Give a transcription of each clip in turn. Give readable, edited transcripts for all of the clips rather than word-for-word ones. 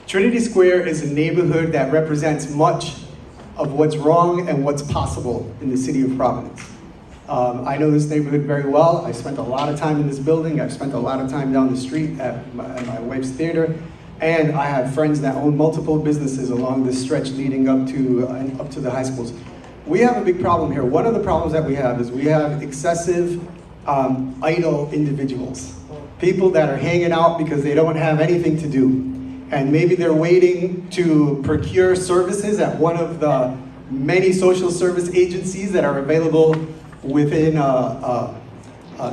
Trinity Square is a neighborhood that represents much of what's wrong and what's possible in the city of Providence. I know this neighborhood very well. I spent a lot of time in this building. I've spent a lot of time down the street at my wife's theater. And I have friends that own multiple businesses along this stretch leading up to the high schools. We have a big problem here. One of the problems that we have is we have excessive idle individuals. People that are hanging out because they don't have anything to do. And maybe they're waiting to procure services at one of the many social service agencies that are available within a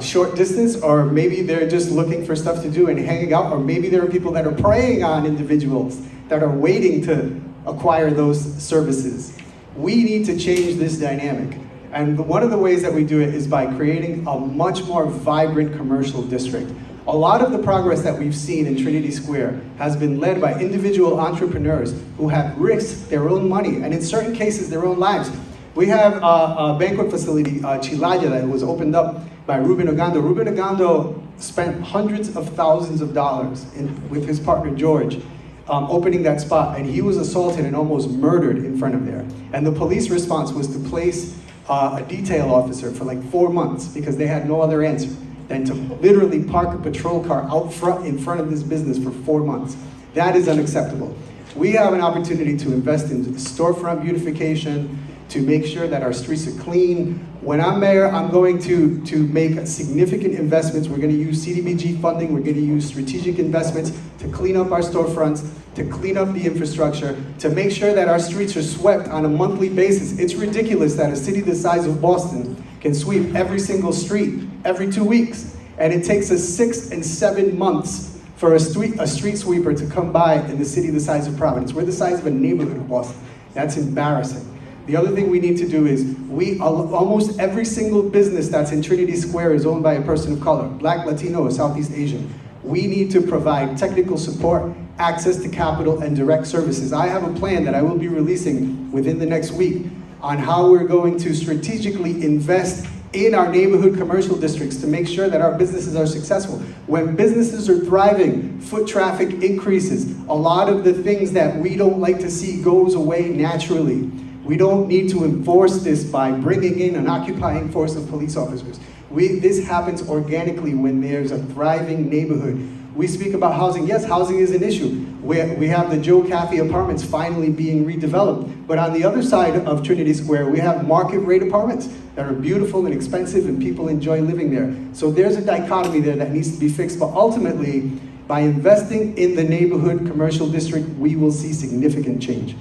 short distance, or maybe they're just looking for stuff to do and hanging out, or maybe there are people that are preying on individuals that are waiting to acquire those services. We need to change this dynamic. And one of the ways that we do it is by creating a much more vibrant commercial district. A lot of the progress that we've seen in Trinity Square has been led by individual entrepreneurs who have risked their own money, and in certain cases, their own lives. We have a banquet facility, Chilaja, that was opened up by Rubinogando. Rubinogando spent hundreds of thousands of dollars with his partner George, opening that spot, and he was assaulted and almost murdered in front of there. And the police response was to place a detail officer for like 4 months because they had no other answer than to literally park a patrol car out front in front of this business for 4 months. That is unacceptable. We have an opportunity to invest in storefront beautification, to make sure that our streets are clean. When I'm mayor, I'm going to make significant investments. We're going to use CDBG funding. We're going to use strategic investments to clean up our storefronts, to clean up the infrastructure, to make sure that our streets are swept on a monthly basis. It's ridiculous that a city the size of Boston can sweep every single street every 2 weeks. And it takes us 6 and 7 months for a street sweeper to come by in the city the size of Providence. We're the size of a neighborhood of Boston. That's embarrassing. The other thing we need to do is, almost every single business that's in Trinity Square is owned by a person of color, Black, Latino, or Southeast Asian. We need to provide technical support, access to capital, and direct services. I have a plan that I will be releasing within the next week on how we're going to strategically invest in our neighborhood commercial districts to make sure that our businesses are successful. When businesses are thriving, foot traffic increases. A lot of the things that we don't like to see goes away naturally. We don't need to enforce this by bringing in an occupying force of police officers. This happens organically when there's a thriving neighborhood. We speak about housing. Yes, housing is an issue. We have the Joe Caffey apartments finally being redeveloped. But on the other side of Trinity Square, we have market rate apartments that are beautiful and expensive and people enjoy living there. So there's a dichotomy there that needs to be fixed. But ultimately, by investing in the neighborhood commercial district, we will see significant change.